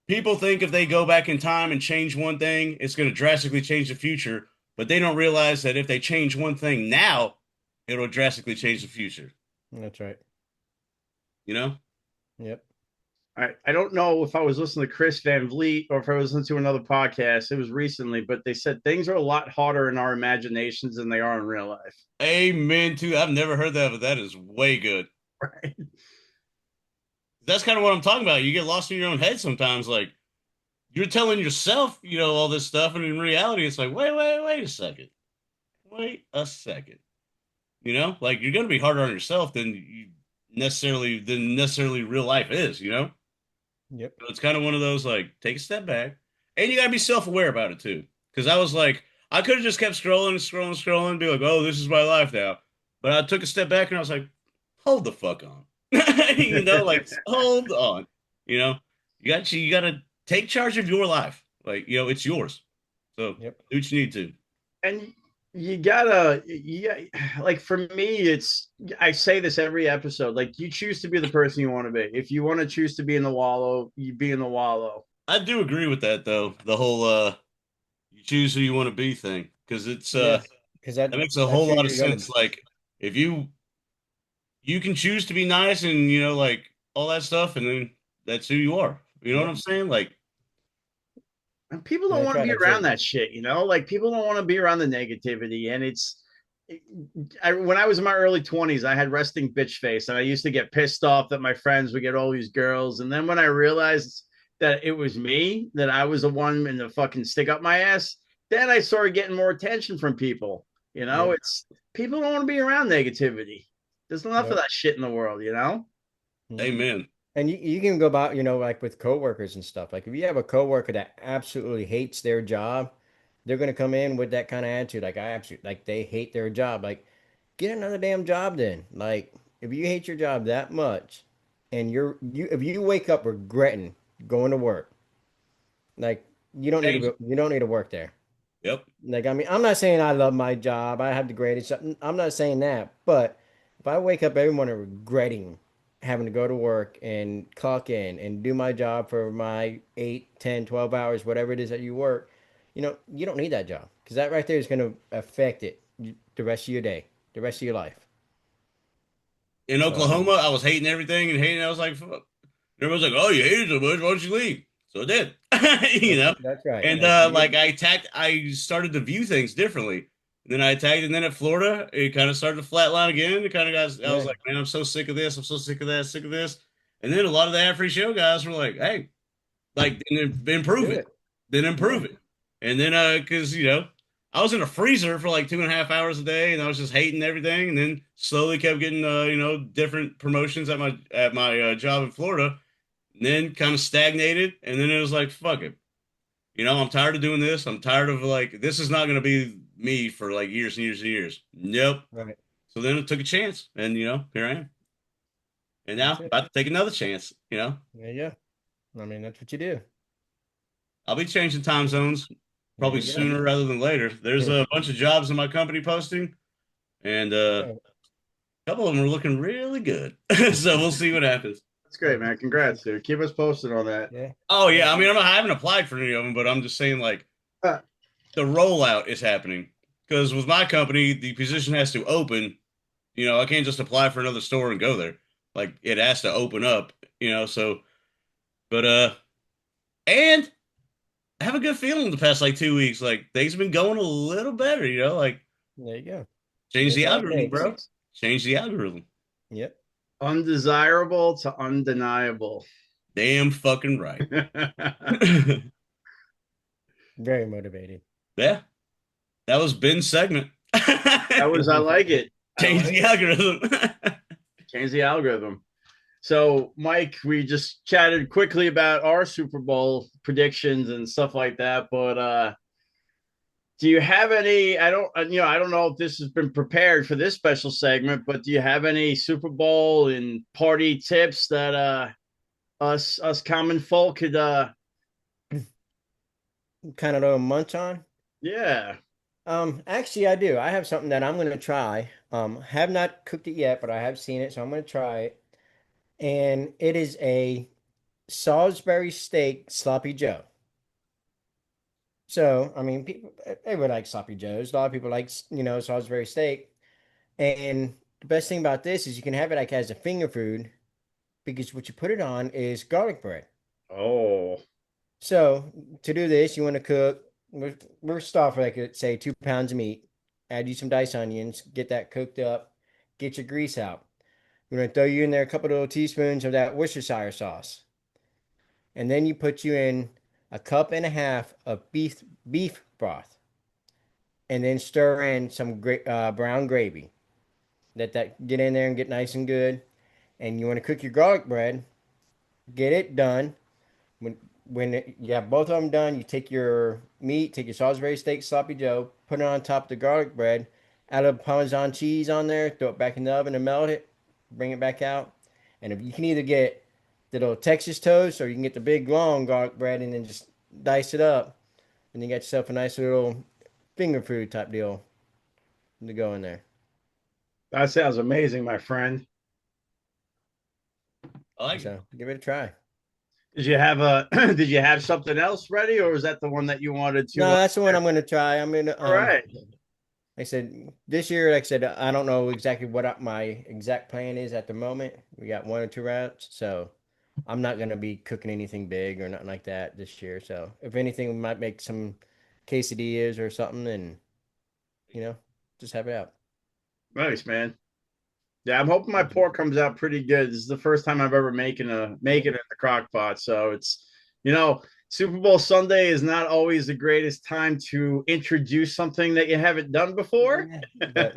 people think if they go back in time and change one thing, it's going to drastically change the future. But they don't realize that if they change one thing now, it'll drastically change the future. That's right. You know? Yep. I don't know if I was listening to Chris Van Vliet or if I was listening to another podcast. It was recently, but they said things are a lot harder in our imaginations than they are in real life. Amen to. I've never heard that, but that is way good. Right. That's kind of what I'm talking about. You get lost in your own head sometimes. Like you're telling yourself, all this stuff, and in reality, it's like, wait a second, wait a second. Like you're gonna be harder on yourself than necessarily real life is. Yep. So it's kind of one of those like take a step back, and you gotta be self-aware about it too. Because I was like, I could have just kept scrolling, and be like, oh, this is my life now. But I took a step back and I was like, hold the fuck on. Like hold on. You know, you gotta take charge of your life. Like, it's yours. So Yep. do what you need to. And you gotta, yeah, like for me, I say this every episode, like you choose to be the person you want to be. If you want to choose to be in the wallow, you be in the wallow. I do agree with that though. The whole you choose who you want to be thing, because it's Yeah, because that makes a that's whole who lot of you're gonna. sense. Like if you can choose to be nice and like all that stuff, and then that's who you are. You know what Yeah, I'm saying? Like, And people don't that's want to right. be Like I around said, that shit, like people don't want to be around the negativity. And when I was in my early 20s, I had resting bitch face, and I used to get pissed off that my friends would get all these girls. And then when I realized that it was me, that I was the one in the fucking stick up my ass, then I started getting more attention from people. yep, It's people don't want to be around negativity. There's enough of nope. that shit in the world. Mhm. amen. And you can go about, like with coworkers and stuff. Like if you have a coworker that absolutely hates their job, they're gonna come in with that kind of attitude. Like I absolutely like they hate their job. Like get another damn job then. Like if you hate your job that much, and you if you wake up regretting going to work, like Change. you don't need to work there. Yep. Like, I mean, I'm not saying I love my job. I have the greatest. I'm not saying that. But if I wake up every morning regretting having to go to work and clock in and do my job for my 8, 10, 12 hours, whatever it is that you work, you don't need that job because that right there is going to affect the rest of your day, the rest of your life. In So, I mean, Oklahoma, I was hating everything and hating. I was like, fuck. Everyone's like, "Oh, you hate it so much. Why don't you leave?" So I did. you know. that's right. And Like, like I started to view things differently. And then I attacked, and then at Florida, it kind of started to flatline again. It kind of got. I was yeah, like, "Man, I'm so sick of this. I'm so sick of that. Sick of this." And then a lot of the ad free show guys were like, "Hey, like then improve do it, it. then Yeah, improve it." And then because I was in a freezer for like 2.5 hours a day, and I was just hating everything. And then slowly kept getting different promotions at my job in Florida. And then kind of stagnated, and then it was like, fuck it. I'm tired of doing this. I'm tired of like this is not going to be me for like years and years and years. Nope. right. So then I took a chance, and here I am. And That's now it. about to take another chance. Yeah, yeah. I mean, that's what you do. I'll be changing time zones There probably you go. sooner rather than later. There's a bunch of jobs in my company posting, and Yeah. a couple of them are looking really good. So we'll see what happens. That's great, man. Congrats, dude. Keep us posted on that. Yeah. Oh Yeah. yeah, I mean I haven't applied for any of them, but I'm just saying like Uh, the rollout is happening because with my company the position has to open. I can't just apply for another store and go there. Like it has to open up. So but and I have a good feeling the past like 2 weeks. Like things have been going a little better. Like There you go. change That's the all it algorithm, takes. bro. Change the algorithm. Yep. Undesirable to undeniable. Damn fucking right. That Very motivating. Yeah, that was Ben's segment. I like it. I Change like the it. algorithm. Change the algorithm. So, Mike, we just chatted quickly about our Super Bowl predictions and stuff like that. But do you have any? I don't know if this has been prepared for this special segment, but do you have any Super Bowl and party tips that us common folk could Kind of a munch on. yeah. Actually, I do. I have something that I'm gonna try. Have not cooked it yet, but I have seen it, so I'm gonna try it. And it is a Salisbury steak sloppy Joe. So, I mean, people everyone likes sloppy joes. A lot of people like, Salisbury steak. And the best thing about this is you can have it like as a finger food because what you put it on is garlic bread. Oh, So to do this, you want to cook. We're start for like say 2 pounds of meat. Add you some diced onions. Get that cooked up. Get your grease out. We're gonna throw you in there a couple of little teaspoons of that Worcestershire sauce, and then you put you in a cup and a half of beef broth, and then stir in some brown gravy. Let that get in there and get nice and good. And you want to cook your garlic bread. Get it done. You have both of them done, you take your meat, take your Salisbury steak sloppy Joe, put it on top of the garlic bread, add a Parmesan cheese on there, throw it back in the oven and melt it, bring it back out. And if you can either get the little Texas toast or you can get the big long garlic bread and then just dice it up, and you got yourself a nice little finger food type deal. to go in there. That sounds amazing, my friend. I like it. So give it a try. Did you have did you have something else ready, or was that the one that you wanted to? No, that's the one I'm going to try. I'm going to All right. like I said, this year, like I said, I don't know exactly what my exact plan is at the moment. We got 1 or 2 routes, so I'm not going to be cooking anything big or nothing like that this year. So if anything, we might make some quesadillas or something, and just have it out. Nice, man. Yeah, I'm hoping my pork comes out pretty good. This is the first time I've ever making it in the crock pot. So it's, Super Bowl Sunday is not always the greatest time to introduce something that you haven't done before. Yeah, but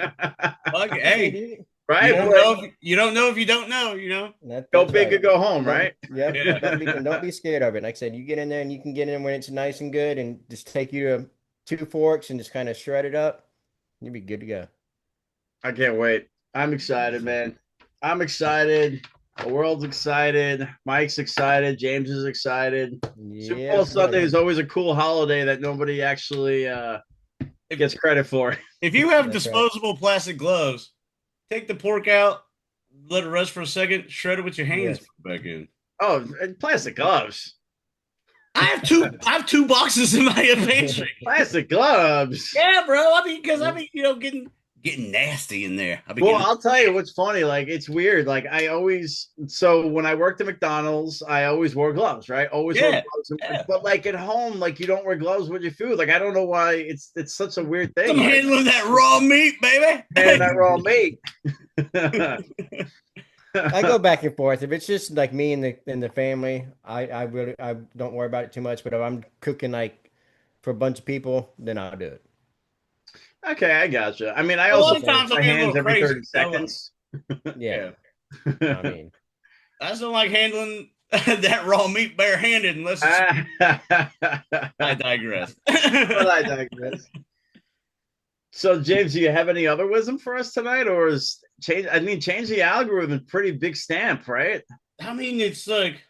Like, hey, hey, dude, you Right? don't But know if you don't know if you don't know, you know. go that's big or right. go home, Don't, right? yep, Yeah. don't be scared of it. Like I said, you get in there and you can get in when it's nice and good, and just take you to 2 forks and just kind of shred it up. You'll be good to go. I can't wait. I'm excited, man. I'm excited. The world's excited. Mike's excited. James is excited. Super Yeah, Bowl Sunday buddy. is always a cool holiday that nobody actually gets credit for. If you have That's right. disposable plastic gloves, take the pork out, let it rest for a second, shred it with your hands, Yes. put it back in. Oh, and plastic gloves. I have two boxes in my pantry. Plastic gloves. Yeah, bro. I mean, because getting nasty in there. I be Well, getting I'll tell you what's funny. Like, it's weird. Like, so when I worked at McDonald's, I always wore gloves, right? Always wore yeah, gloves. yeah. But like at home, like you don't wear gloves with your food. Like, I don't know why it's such a weird I'm thing. Like, handling that raw meat, man, that baby. raw meat. I go back and forth. If it's just like me and the family, I don't worry about it too much. But if I'm cooking like for a bunch of people, then I'll do it. Okay, I gotcha. I mean, I A also lot of wash times I'll my be a hands little every crazy. 30 seconds. Yeah, Yeah, I mean, I just don't like handling that raw meat barehanded unless it's. I But digress. I digress. So, James, do you have any other wisdom for us tonight, or is change? I mean, change the algorithm, pretty big stamp, right? I mean, it's like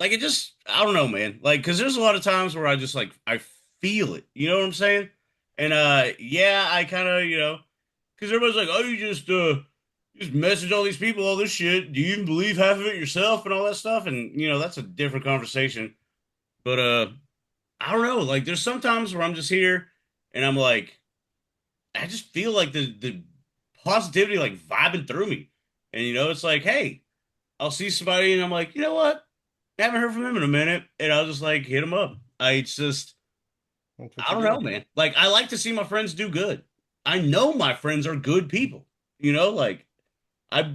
it just I don't know, man. Like, because there's a lot of times where I just like I feel it. You know what I'm saying? And yeah, I kind of because everybody's like, oh, you just message all these people all this shit. Do you even believe half of it yourself and all that stuff? And that's a different conversation. But I don't know. Like, there's sometimes where I'm just here and I'm like, I just feel like the positivity like vibing through me. And it's like, hey, I'll see somebody and I'm like, you know what? I haven't heard from them in a minute, and I'll just like hit them up. It's just that's what I you don't know, do. man. Like I like to see my friends do good. I know my friends are good people. Like I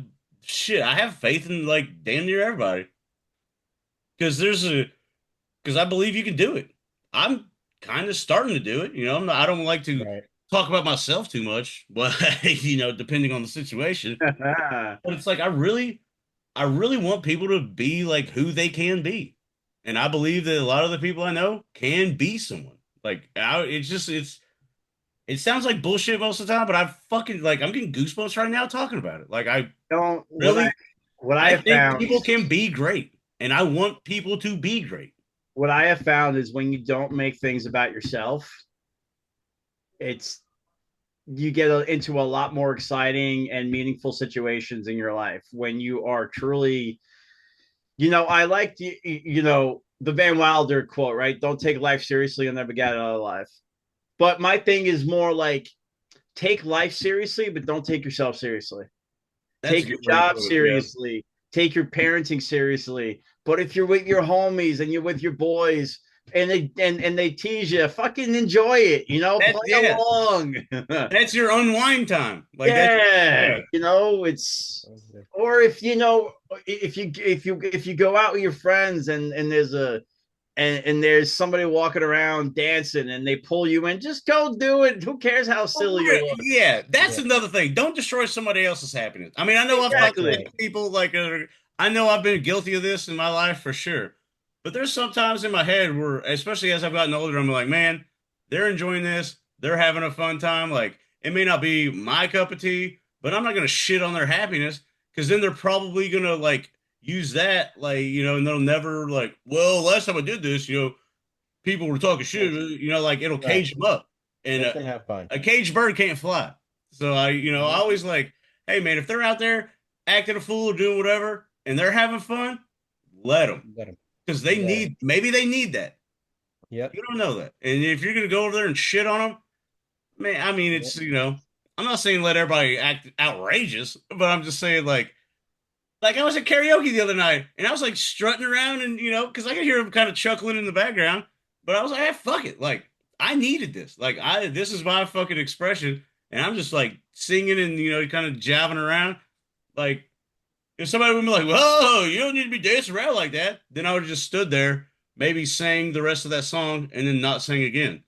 I have faith in like damn near everybody because because I believe you can do it. I'm kind of starting to do it. I don't like to Right. talk about myself too much, but depending on the situation. But it's like I really want people to be like who they can be. And I believe that a lot of the people I know can be someone. Like it sounds like bullshit most of the time, but I fucking like I'm getting goosebumps right now talking about it. Like I Don't really what I I have think found people can be great. And I want people to be great. what I have found is when you don't make things about yourself, it's you get into a lot more exciting and meaningful situations in your life when you are truly, I like the Van Wilder quote, right? Don't take life seriously, you'll never get out of life. But my thing is more like take life seriously, but don't take yourself seriously. That's a Take your good way to job put it. Yeah. seriously. Take your parenting seriously. But if you're with your homies and you're with your boys and they tease you, fucking enjoy it. That Play yeah. along. That's your unwind time. Like that's Yeah, yeah. it's or if you go out with your friends and there's there's somebody walking around dancing and they pull you in, just go do it. Who cares how silly you look? Yeah, that's Yeah. another thing. Don't destroy somebody else's happiness. I mean, I know I've talked to Exactly. Right. people like I know I've been guilty of this in my life for sure. But there's sometimes in my head where, especially as I've gotten older, I'm like, man, they're enjoying this. They're having a fun time. Like, it may not be my cup of tea, but I'm not gonna shit on their happiness because then they're probably gonna like use that, like, and they'll never like, well, last time I did this, people were talking shit, like it'll Right. cage them up. And Let them have fun. a caged bird can't fly. So I Mhm. always like, hey man, if they're out there acting a fool or doing whatever and they're having fun, let them. Let them. Because You got it. maybe they need that. Yep. You don't know that. And if you're gonna go over there and shit on them, man, I mean, Yep. it's I'm not saying let everybody act outrageous, but I'm just saying like I was at karaoke the other night and I was like strutting around and because I could hear him kind of chuckling in the background, but I was like, hey, fuck it, like I needed this, like this is my fucking expression, and I'm just like singing and kind of jabbing around, like if somebody would be like, whoa, you don't need to be dancing around like that, then I would have just stood there, maybe sang the rest of that song and then not sing again.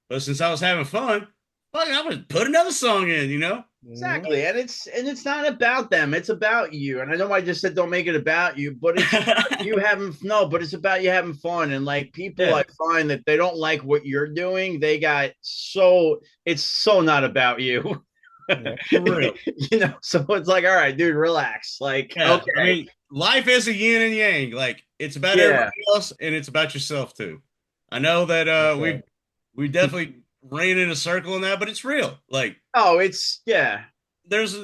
But since I was having fun, fuck, I would put another song in. Mhm. Exactly. And it's not about them. It's about you. And I know I just said don't make it about you, but it's about you having no, but it's about you having fun. And like people Yeah, I find that they don't like what you're doing, they got so it's so not about you. Yep. for real. So it's like, all right, dude, relax. Like, Yeah, I okay, mean, life is a yin and yang. Like it's about yeah. everybody else and it's about yourself too. I know that That's we right. we definitely ran in a circle in that, but it's real. Like Oh, it's yeah. there is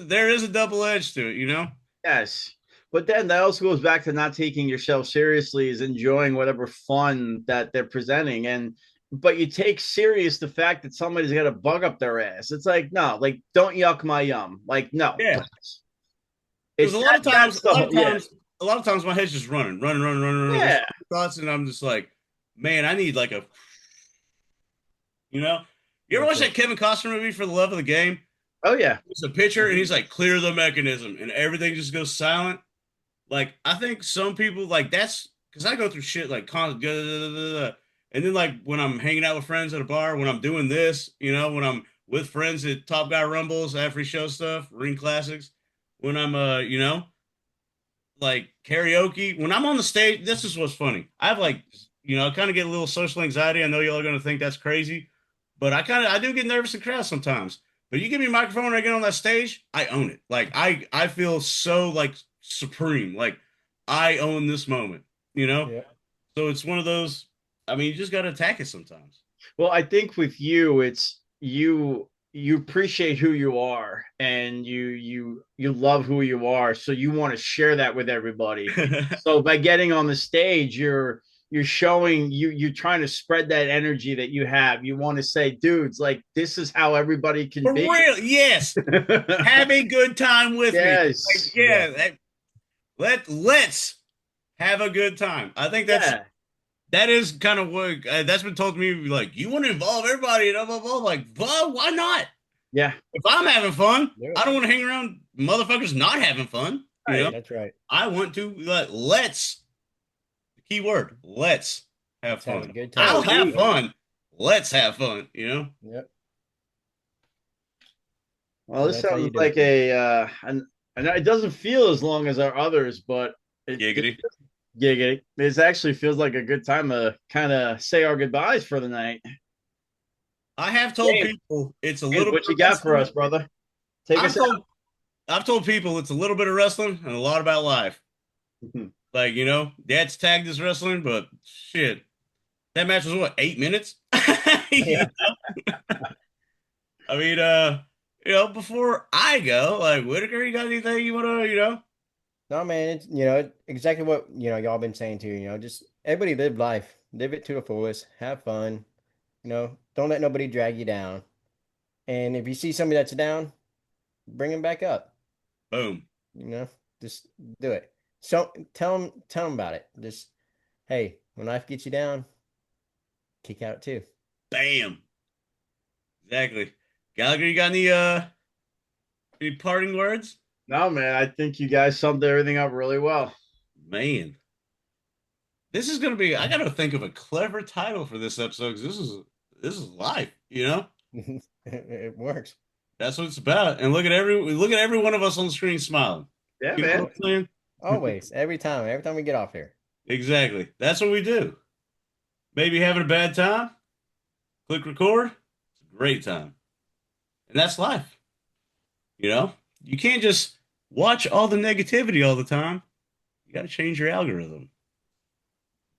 a double edge to it. Yes. But then that also goes back to not taking yourself seriously, is enjoying whatever fun that they're presenting. And but you take serious the fact that somebody's got a bug up their ass. It's like, no, like don't yuck my yum. Like, no, Yeah, please. because It's that's a the lot whole of yeah. times, a lot of times my head's just running with Yeah. thoughts, and I'm just like, man, I need like a, you know. You ever That's watch that it. Kevin Costner movie For the Love of the Game? Oh yeah. It's a pitcher, and Mhm. he's like, clear the mechanism, and everything just goes silent. Like I think some people like that's because I go through shit like and then like when I'm hanging out with friends at a bar, when I'm doing this, when I'm with friends at Top Guy Rumbles, Every Show stuff, Ring Classics, when I'm like karaoke, when I'm on the stage, this is what's funny. I have like I kind of get a little social anxiety. I know y'all are gonna think that's crazy, but I do get nervous in crowds sometimes. But you give me a microphone and I get on that stage, I own it. Like I feel so like supreme. Like I own this moment, you know? Yep. So it's one of those, I mean, you just gotta attack it sometimes. Well, I think with you, it's you appreciate who you are and you love who you are, so you want to share that with everybody. So by getting on the stage, you're showing you're trying to spread that energy that you have. You want to say, dudes, like this is how everybody can For be. real, yes. Have a good time with me. Like, Yes. yeah, Yes. let's have a good time. I think Yeah. that is kind of what that's been told to me. Like, you want to involve everybody, and blah blah blah. Like, well, why not? Yeah. If I'm having fun, Do I it. don't want to hang around motherfuckers not having fun. Right. That's right. I want to let's key word, let's have Let's have a fun. good I'll Oh, time. have dude. Yep. fun. Let's have fun. Yep. Well, And this that's how you sounds do like it, man. and it doesn't feel as long as our others, but it Giggity. giggity. It actually feels like a good time to kind of say our goodbyes for the night. I have told James, people it's a James, little bit what you of got for wrestling. us, brother? Take I've us told I've told people it's a little bit of wrestling and a lot about life. out. Like, Dad's tagged as wrestling, but shit. That match was what, 8 minutes? You Yeah. I mean, before I go, like Whitaker, you got anything you wanna. No, man, it's exactly what y'all been saying too. Just everybody live life, live it to the fullest, have fun. Don't let nobody drag you down. And if you see somebody that's down, bring them back up. Boom. You know, just do it. So tell them about it. Just hey, when life gets you down, kick out too. Bam. Exactly. Gallagher, you got any parting words? No, man, I think you guys summed everything up really well. Man, this is gonna be I gotta think of a clever title for this episode because this is life. It works. That's what it's about. And look at every one of us on the screen smiling. Yeah, You know man. what I'm saying? Always, every time we get off here. Exactly. That's what we do. Maybe having a bad time, click record. It's a great time. And that's life. You know? You can't just watch all the negativity all the time. You got to change your algorithm.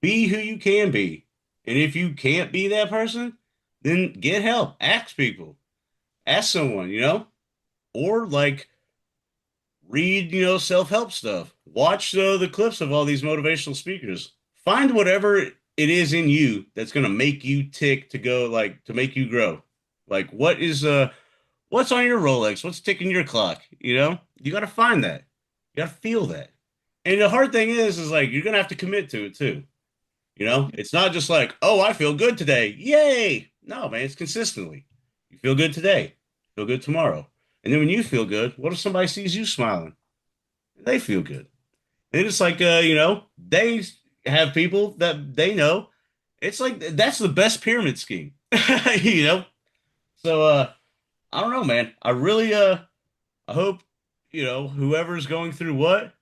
Be who you can be. And if you can't be that person, then get help. Ask people. Ask someone, or like read, self-help stuff. Watch the clips of all these motivational speakers. Find whatever it is in you that's going to make you tick to go like to make you grow. Like what's on your Rolex? What's ticking your clock? You got to find that. You got to feel that. And the hard thing is like you're going to have to commit to it too. It's not just like, "Oh, I feel good today. Yay." No, man, it's consistently. You feel good today. Feel good tomorrow. And then when you feel good, what if somebody sees you smiling? They feel good. And it's like, they have people that they know. It's like that's the best pyramid scheme, you know? So, I don't know, man. I really, I hope, whoever's going through what,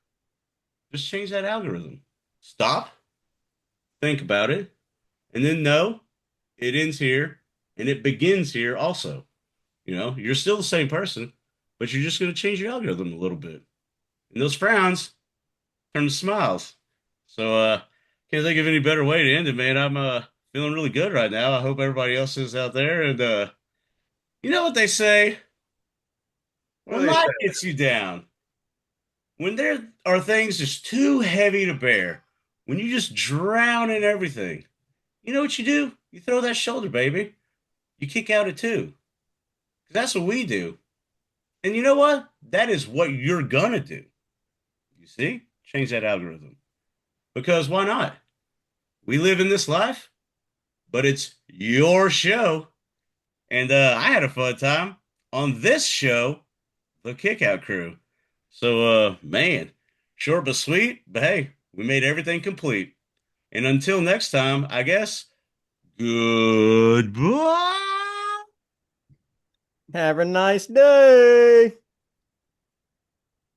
just change that algorithm. Stop, think about it, and then know it ends here and it begins here also. You're still the same person, but you're just going to change your algorithm a little bit. And those frowns turn to smiles. So can't think of any better way to end it, man. I'm feeling really good right now. I hope everybody else is out there. And you know what they say? What do When they life say? gets you down, when there are things just too heavy to bear, when you just drown in everything, you know what you do? You throw that shoulder, baby. You kick out at two. 'Cause that's what we do. And you know what? That is what you're gonna do. You see? Change that algorithm. Because why not? We live in this life, but it's your show. And I had a fun time on this show, the Kickout Crew. So, man, short but sweet, but hey, we made everything complete. And until next time, I guess, goodbye. Have a nice day.